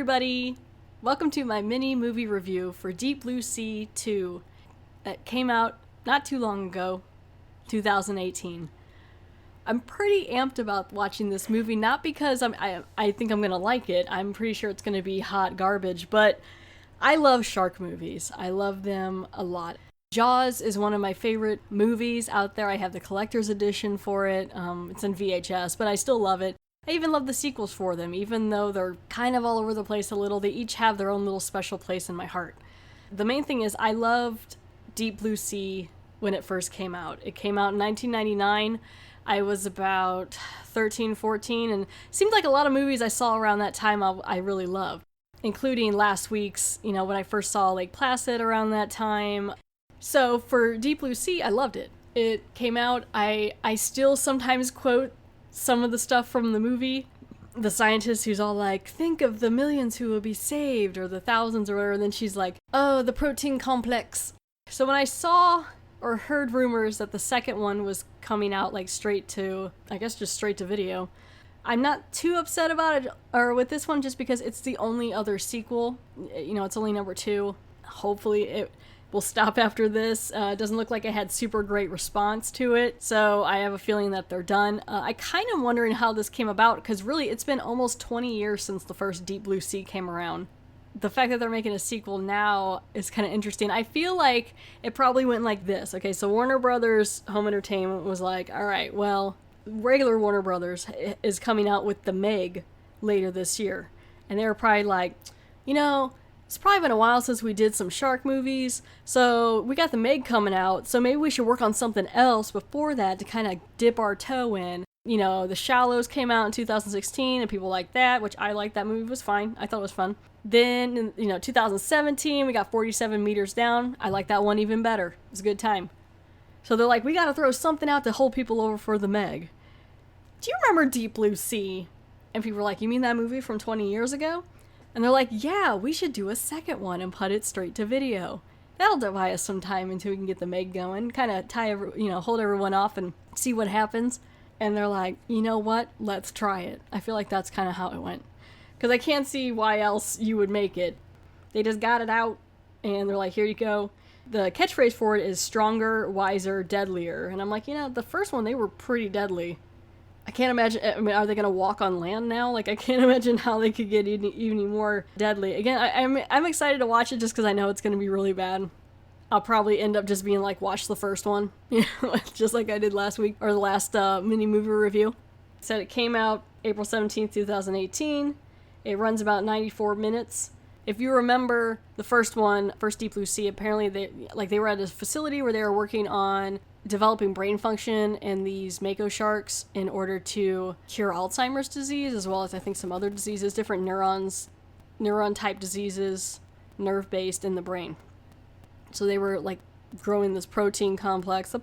everybody! Welcome to my mini movie review for Deep Blue Sea 2. It came out not too long ago, 2018. I'm pretty amped about watching this movie, not because I think I'm gonna like it. I'm pretty sure it's gonna be hot garbage, but I love shark movies. I love them a lot. Jaws is one of my favorite movies out there. I have the collector's edition for it. It's in VHS, but I still love it. I even love the sequels for them, even though they're kind of all over the place a little. They each have their own little special place in my heart. The main thing is I loved Deep Blue Sea when it first came out. It came out in 1999. I was about 13, 14, and it seemed like a lot of movies I saw around that time I really loved, including last week's, when I first saw Lake Placid around that time. So for Deep Blue Sea, I loved it. It came out, I still sometimes quote some of the stuff from the movie. The scientist who's all like, think of the millions who will be saved, or the thousands or whatever, and then she's like, oh, the protein complex. So when I saw or heard rumors that the second one was coming out like straight to video, I'm not too upset about it, or with this one, just because it's the only other sequel. It's only number 2. Hopefully it will stop after this. It doesn't look like it had super great response to it, so I have a feeling that they're done. I kind of wondering how this came about, because really it's been almost 20 years since the first Deep Blue Sea came around. The fact that they're making a sequel now is kind of interesting. I feel like it probably went like this. Okay, so Warner Brothers Home Entertainment was like, all right, well, regular Warner Brothers is coming out with The Meg later this year. And they were probably like, it's probably been a while since we did some shark movies, so we got The Meg coming out, so maybe we should work on something else before that to kind of dip our toe in. The Shallows came out in 2016, and people like that, which I liked. That movie was fine. I thought it was fun. Then, in 2017, we got 47 Meters Down. I like that one even better. It was a good time. So they're like, we gotta throw something out to hold people over for The Meg. Do you remember Deep Blue Sea? And people were like, you mean that movie from 20 years ago? And they're like, yeah, we should do a second one and put it straight to video. That'll buy us some time until we can get The Meg going. Kind of hold everyone off and see what happens. And they're like, you know what? Let's try it. I feel like that's kind of how it went. Because I can't see why else you would make it. They just got it out, and they're like, here you go. The catchphrase for it is stronger, wiser, deadlier. And I'm like, the first one, they were pretty deadly. I can't imagine, are they going to walk on land now? I can't imagine how they could get even more deadly. Again, I'm excited to watch it just because I know it's going to be really bad. I'll probably end up just being like, watch the first one, just like I did last week, or the last mini movie review. So it came out April 17th, 2018. It runs about 94 minutes. If you remember the first Deep Blue Sea, apparently they were at a facility where they were working on developing brain function in these mako sharks in order to cure Alzheimer's disease, as well as I think some other diseases, different neuron type diseases, nerve-based in the brain. So they were growing this protein complex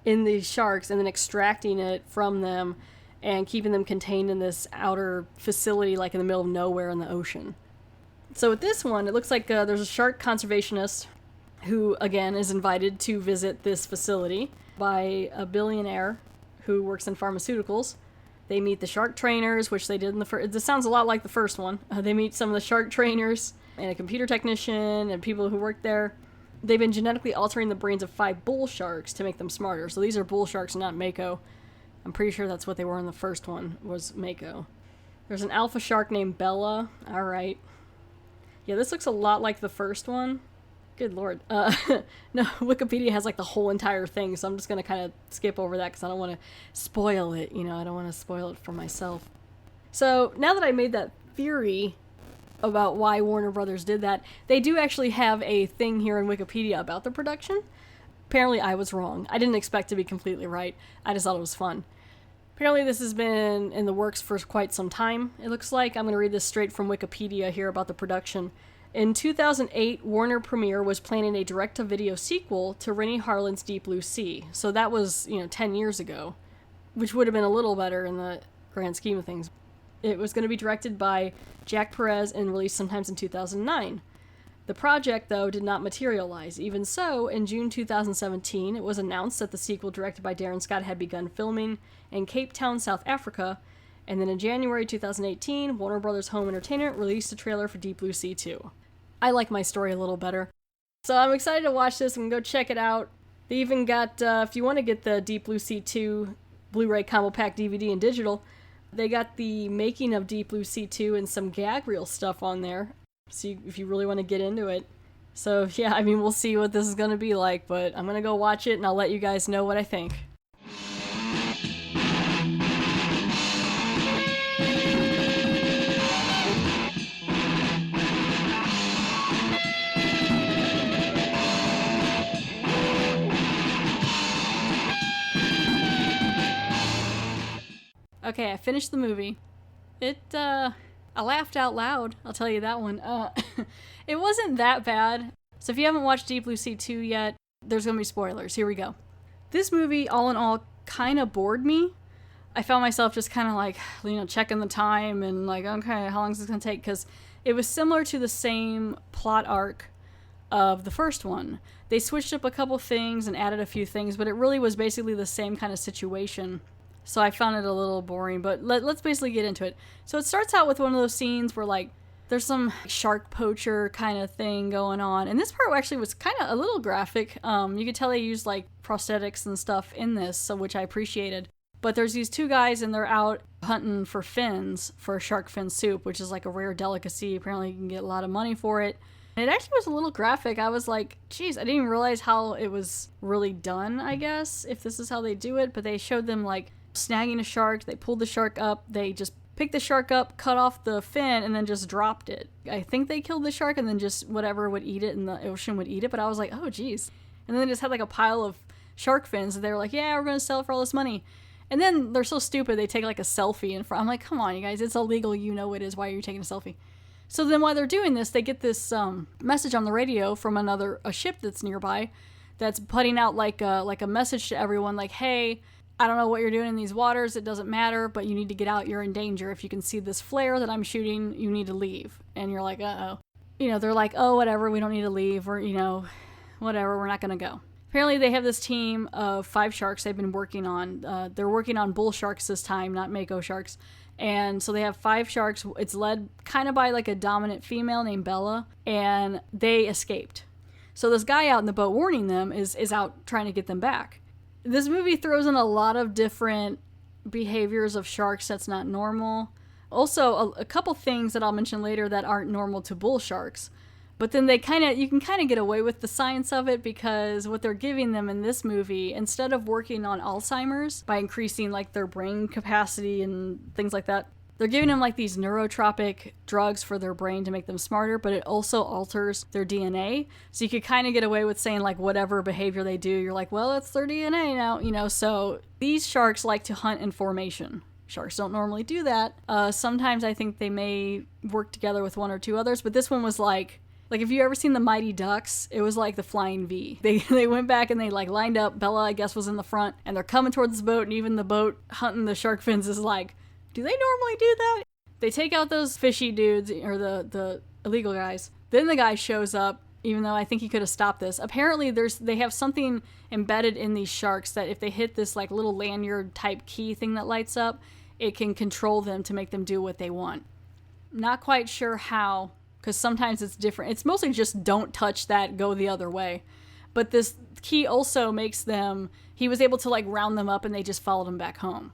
in these sharks, and then extracting it from them and keeping them contained in this outer facility in the middle of nowhere in the ocean. So with this one, it looks like there's a shark conservationist who, again, is invited to visit this facility by a billionaire who works in pharmaceuticals. They meet the shark trainers, which they did in the first. This sounds a lot like the first one. They meet some of the shark trainers and a computer technician and people who work there. They've been genetically altering the brains of 5 bull sharks to make them smarter. So these are bull sharks, not mako. I'm pretty sure that's what they were in the first one, was mako. There's an alpha shark named Bella. All right. Yeah, this looks a lot like the first one. Good lord. No, Wikipedia has the whole entire thing, so I'm just going to kind of skip over that because I don't want to spoil it. I don't want to spoil it for myself. So now that I made that theory about why Warner Brothers did that, they do actually have a thing here in Wikipedia about the production. Apparently I was wrong. I didn't expect to be completely right. I just thought it was fun. Apparently this has been in the works for quite some time, it looks like. I'm going to read this straight from Wikipedia here about the production. In 2008, Warner Premiere was planning a direct-to-video sequel to Renny Harlin's Deep Blue Sea. So that was, 10 years ago, which would have been a little better in the grand scheme of things. It was going to be directed by Jack Perez and released sometimes in 2009. The project, though, did not materialize. Even so, in June 2017, it was announced that the sequel directed by Darren Scott had begun filming in Cape Town, South Africa, And then in January 2018, Warner Brothers Home Entertainment released a trailer for Deep Blue Sea 2. I like my story a little better. So I'm excited to watch this and go check it out. They even got, if you want to get the Deep Blue Sea 2 Blu-ray Combo Pack DVD and digital, they got the making of Deep Blue Sea 2 and some gag reel stuff on there. So if you really want to get into it. So yeah, I mean, we'll see what this is going to be like, but I'm going to go watch it and I'll let you guys know what I think. Okay, I finished the movie. I laughed out loud, I'll tell you that one. It wasn't that bad. So if you haven't watched Deep Blue Sea 2 yet, there's gonna be spoilers. Here we go. This movie, all in all, kind of bored me. I found myself just kind of like, checking the time and like, okay, how long is this gonna take? Because it was similar to the same plot arc of the first one. They switched up a couple things and added a few things, but it really was basically the same kind of situation. So I found it a little boring, but let's basically get into it. So it starts out with one of those scenes where, like, there's some shark poacher kind of thing going on. And this part actually was kind of a little graphic. You could tell they used, like, prosthetics and stuff in this, so which I appreciated. But there's these two guys, and they're out hunting for fins, for shark fin soup, which is, like, a rare delicacy. Apparently you can get a lot of money for it. And it actually was a little graphic. I was like, geez, I didn't even realize how it was really done, I guess, if this is how they do it. But they showed them, like, snagging a shark. They pulled the shark up. They just picked the shark up, cut off the fin, and then just dropped it. I think they killed the shark and then just whatever would eat it in the ocean would eat it. But I was like, oh, geez. And then they just had like a pile of shark fins. And they were like, yeah, we're going to sell it for all this money. And then they're so stupid. They take like a selfie in front. I'm like, come on, you guys. It's illegal. You know it is. Why are you taking a selfie? So then while they're doing this, they get this message on the radio from a ship that's nearby that's putting out like a message to everyone like, hey, I don't know what you're doing in these waters. It doesn't matter, but you need to get out. You're in danger. If you can see this flare that I'm shooting, you need to leave. And you're like, uh-oh. They're like, oh, whatever. We don't need to leave. Or, whatever. We're not going to go. Apparently, they have this team of 5 sharks they've been working on. They're working on bull sharks this time, not mako sharks. And so they have 5 sharks. It's led kind of by like a dominant female named Bella. And they escaped. So this guy out in the boat warning them is out trying to get them back. This movie throws in a lot of different behaviors of sharks that's not normal. Also, a couple things that I'll mention later that aren't normal to bull sharks. But then you can kind of get away with the science of it because what they're giving them in this movie, instead of working on Alzheimer's by increasing like their brain capacity and things like that, they're giving them like these neurotropic drugs for their brain to make them smarter, but it also alters their DNA. So you could kind of get away with saying like whatever behavior they do, you're like, well, it's their DNA now, So these sharks like to hunt in formation. Sharks don't normally do that. Sometimes I think they may work together with 1 or 2 others, but this one was like if you ever seen the Mighty Ducks, it was like the Flying V. They went back and they like lined up. Bella, I guess, was in the front, and they're coming towards the boat, and even the boat hunting the shark fins is like, do they normally do that? They take out those fishy dudes, or the illegal guys. Then the guy shows up, even though I think he could have stopped this. Apparently they have something embedded in these sharks that if they hit this like little lanyard type key thing that lights up, it can control them to make them do what they want. Not quite sure how, because sometimes it's different. It's mostly just don't touch that, go the other way. But this key also makes them, he was able to like round them up and they just followed him back home.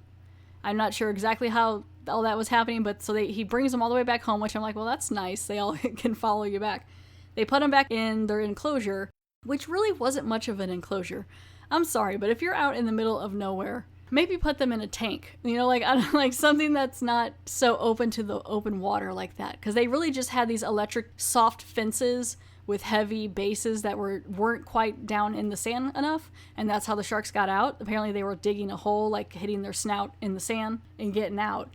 I'm not sure exactly how all that was happening, but so he brings them all the way back home, which I'm like, well, that's nice. They all can follow you back. They put them back in their enclosure, which really wasn't much of an enclosure. I'm sorry, but if you're out in the middle of nowhere, maybe put them in a tank, like something that's not so open to the open water like that. Because they really just had these electric soft fences with heavy bases that weren't quite down in the sand enough, and that's how the sharks got out. Apparently they were digging a hole, like hitting their snout in the sand and getting out.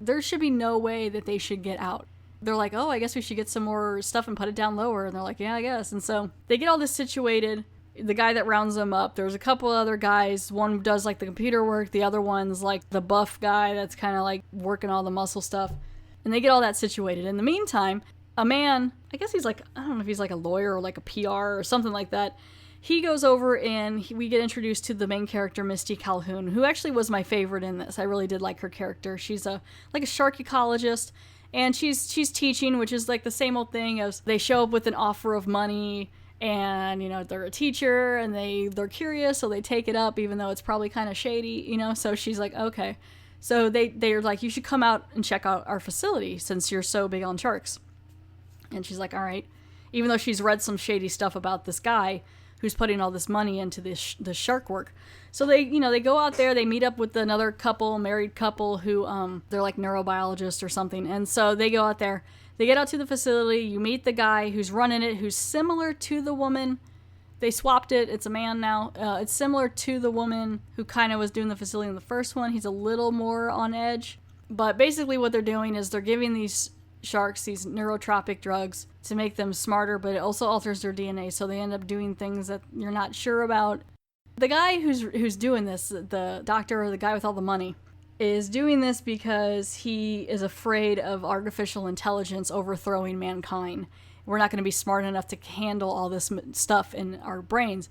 There should be no way that they should get out. They're like, oh, I guess we should get some more stuff and put it down lower. And they're like, yeah, I guess. And so they get all this situated. The guy that rounds them up, there's a couple other guys. One does like the computer work. The other one's like the buff guy that's kind of like working all the muscle stuff. And they get all that situated. In the meantime, a man, I guess he's like, I don't know if he's like a lawyer or like a PR or something like that. he goes over and we get introduced to the main character, Misty Calhoun, who actually was my favorite in this. I really did like her character. She's a shark ecologist, and she's teaching, which is like the same old thing as they show up with an offer of money, and they're a teacher and they're curious, so they take it up even though it's probably kind of shady, so she's like, okay. So they're like, you should come out and check out our facility since you're so big on sharks. And she's like, all right. Even though she's read some shady stuff about this guy who's putting all this money into this shark work. So they go out there, they meet up with another couple, married couple, who they're like neurobiologists or something. And so they go out there, they get out to the facility, you meet the guy who's running it, who's similar to the woman. They swapped it, it's a man now. It's similar to the woman who kind of was doing the facility in the first one. He's a little more on edge. But basically what they're doing is they're giving these sharks these neurotropic drugs to make them smarter, but it also alters their DNA, so they end up doing things that you're not sure about. The guy who's doing this, the doctor or the guy with all the money, is doing this because he is afraid of artificial intelligence overthrowing mankind. We're not going to be smart enough to handle all this stuff in our brains,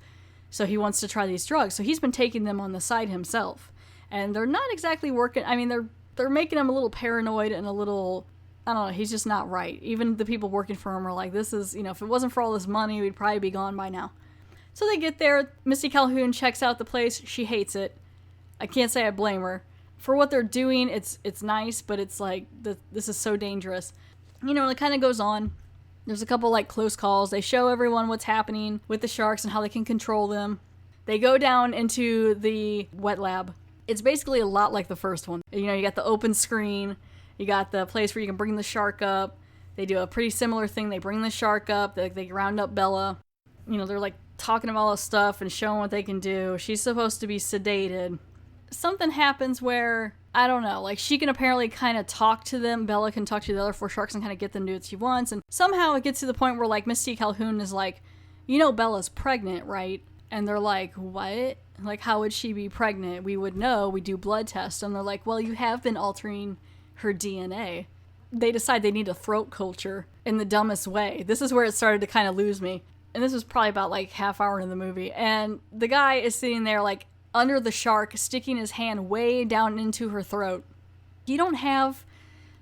so he wants to try these drugs. So he's been taking them on the side himself, and they're not exactly working. I mean, they're making him a little paranoid and a little, I don't know, he's just not right. Even the people working for him are like, this is, if it wasn't for all this money, we'd probably be gone by now. So they get there, Misty Calhoun checks out the place, she hates it. I can't say I blame her. For what they're doing, it's nice, but it's like, this is so dangerous. It kind of goes on. There's a couple close calls. They show everyone what's happening with the sharks and how they can control them. They go down into the wet lab. It's basically a lot like the first one. You got the open screen. You got the place where you can bring the shark up. They do a pretty similar thing. They bring the shark up. They round up Bella. They're talking about all this stuff and showing what they can do. She's supposed to be sedated. Something happens where, I don't know, she can apparently kind of talk to them. Bella can talk to the other 4 sharks and kind of get them to do what she wants. And somehow it gets to the point where Misty Calhoun is like, Bella's pregnant, right? And they're like, what? How would she be pregnant? We would know. We do blood tests. And they're like, well, you have been altering her DNA. They decide they need a throat culture in the dumbest way. This is where it started to kind of lose me. And this was probably about half hour in the movie. And the guy is sitting there under the shark, sticking his hand way down into her throat. You don't have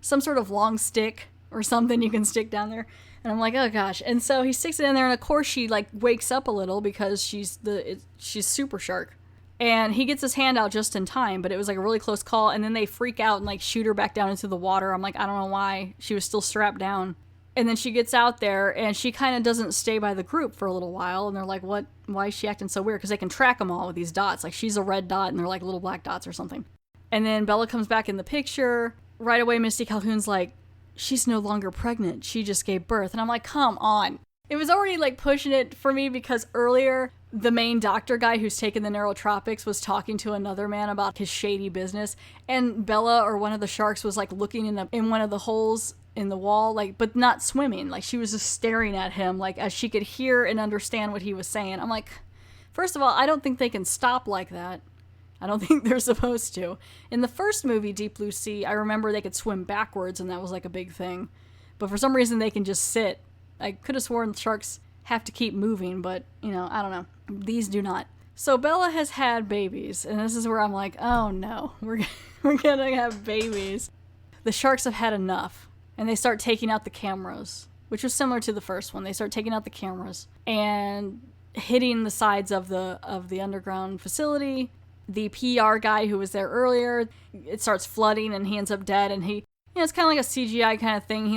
some sort of long stick or something you can stick down there? And I'm like, oh gosh. And so he sticks it in there, and of course she wakes up a little because she's super shark. And he gets his hand out just in time, but it was a really close call. And then they freak out and shoot her back down into the water. I'm like, I don't know why. She was still strapped down. And then she gets out there and she kind of doesn't stay by the group for a little while. And they're like, what? Why is she acting so weird? Because they can track them all with these dots. She's a red dot and they're little black dots or something. And then Bella comes back in the picture. Right away, Misty Calhoun's like, she's no longer pregnant. She just gave birth. And I'm like, come on. It was already pushing it for me because earlier the main doctor guy who's taken the neurotropics was talking to another man about his shady business. And Bella, or one of the sharks, was looking in one of the holes in the wall, but not swimming. She was just staring at him, as she could hear and understand what he was saying. I'm like, first of all, I don't think they can stop like that. I don't think they're supposed to. In the first movie, Deep Blue Sea, I remember they could swim backwards, and that was a big thing. But for some reason, they can just sit. I could have sworn sharks have to keep moving, but, I don't know. These do not. So Bella has had babies, and this is where I'm like, oh no, we're gonna have babies. The sharks have had enough. And they start taking out the cameras, which was similar to the first one. They start taking out the cameras and hitting the sides of the underground facility. The PR guy who was there earlier, it starts flooding and he ends up dead. And he, it's kind of like a CGI kind of thing.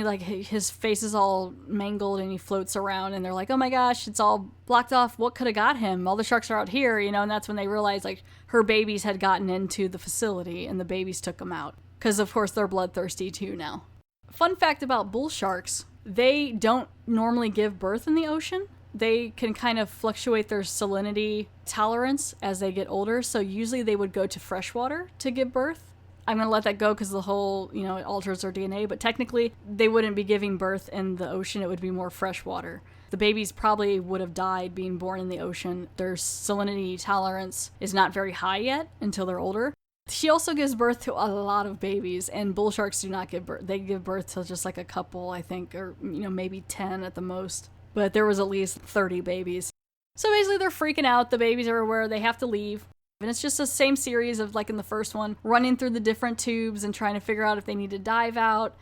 His face is all mangled and he floats around. And they're like, oh my gosh, it's all blocked off. What could have got him? All the sharks are out here, And that's when they realized her babies had gotten into the facility and the babies took them out. Because of course they're bloodthirsty too now. Fun fact about bull sharks, they don't normally give birth in the ocean. They can kind of fluctuate their salinity tolerance as they get older, so usually they would go to freshwater to give birth. I'm going to let that go because the whole, it alters their DNA, but technically they wouldn't be giving birth in the ocean, it would be more freshwater. The babies probably would have died being born in the ocean. Their salinity tolerance is not very high yet until they're older. She also gives birth to a lot of babies, and bull sharks do not give birth. They give birth to just a couple, I think, or maybe 10 at the most. But there was at least 30 babies. So basically they're freaking out, the babies are aware they have to leave. And it's just the same series of, like in the first one, running through the different tubes and trying to figure out if they need to dive out.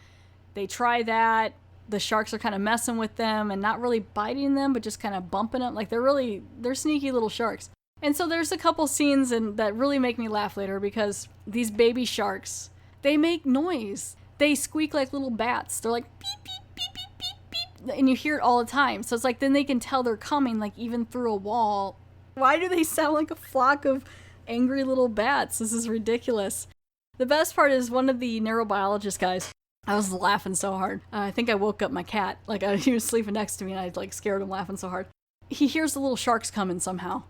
They try that. The sharks are kind of messing with them and not really biting them, but just kind of bumping them. Like they're sneaky little sharks. And so there's a couple scenes that really make me laugh later because these baby sharks, they make noise. They squeak like little bats. They're like beep, beep, beep, beep, beep, beep. And you hear it all the time. So it's like then they can tell they're coming, like even through a wall. Why do they sound like a flock of angry little bats? This is ridiculous. The best part is one of the neurobiologist guys. I was laughing so hard. I think I woke up my cat. Like he was sleeping next to me and I like scared him laughing so hard. He hears the little sharks coming somehow.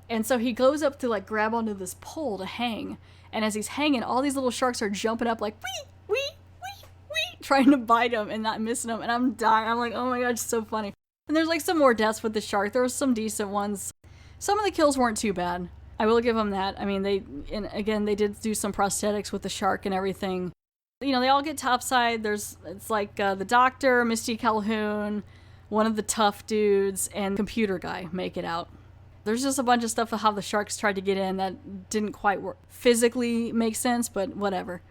And so he goes up to like grab onto this pole to hang. And as he's hanging, all these little sharks are jumping up like wee, wee, wee, wee, trying to bite him and not missing him. And I'm dying. I'm like, oh my god, it's so funny. And there's like some more deaths with the shark. There was some decent ones. Some of the kills weren't too bad. I will give them that. I mean, they did do some prosthetics with the shark and everything. You know, they all get topside. It's like the doctor, Misty Calhoun, one of the tough dudes, and computer guy make it out. There's just a bunch of stuff of how the sharks tried to get in that didn't quite work. Physically make sense, but whatever.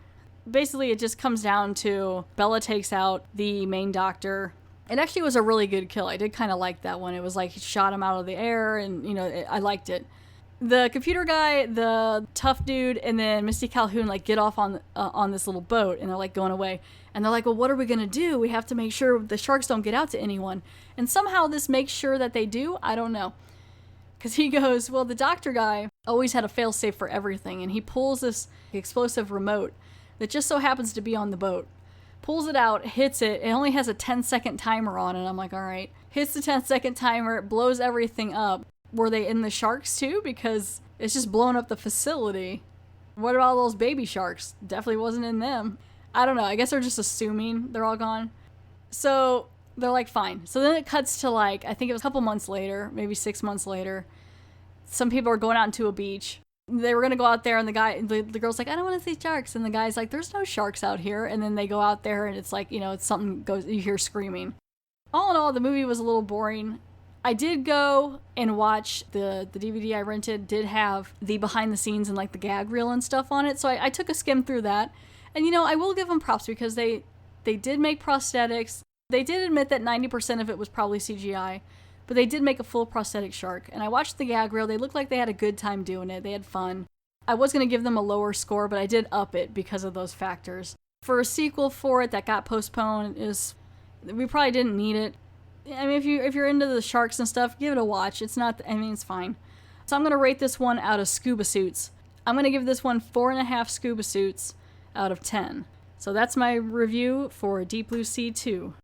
Basically, it just comes down to Bella takes out the main doctor. It actually was a really good kill. I did kind of like that one. It was like he shot him out of the air, and you know, I liked it. The computer guy, the tough dude, and then Misty Calhoun like get off on this little boat, and they're like going away. And they're like, well, what are we gonna do? We have to make sure the sharks don't get out to anyone. And somehow this makes sure that they do. I don't know. Because he goes, well, the doctor guy always had a failsafe for everything, and he pulls this explosive remote that just so happens to be on the boat. Pulls it out, hits it. It only has a 10-second timer on it. I'm like, all right. Hits the 10-second timer, blows everything up. Were they in the sharks too? Because it's just blowing up the facility. What about all those baby sharks? Definitely wasn't in them. I don't know. I guess they're just assuming they're all gone. So they're like, fine. So then it cuts to like, I think it was a couple months later, maybe 6 months later. Some people are going out into a beach. They were going to go out there and the girl's like, I don't want to see sharks. And the guy's like, there's no sharks out here. And then they go out there and it's like, you know, it's something goes, you hear screaming. All in all, the movie was a little boring. I did go and watch the DVD I rented did have the behind the scenes and like the gag reel and stuff on it. So I took a skim through that. And you know, I will give them props because they did make prosthetics. They did admit that 90% of it was probably CGI, but they did make a full prosthetic shark. And I watched the gag reel. They looked like they had a good time doing it. They had fun. I was going to give them a lower score, but I did up it because of those factors. For a sequel for it that got postponed, we probably didn't need it. I mean, if you're into the sharks and stuff, give it a watch. It's fine. So I'm going to rate this one out of scuba suits. I'm going to give this one 4.5 scuba suits out of 10. So that's my review for Deep Blue Sea 2.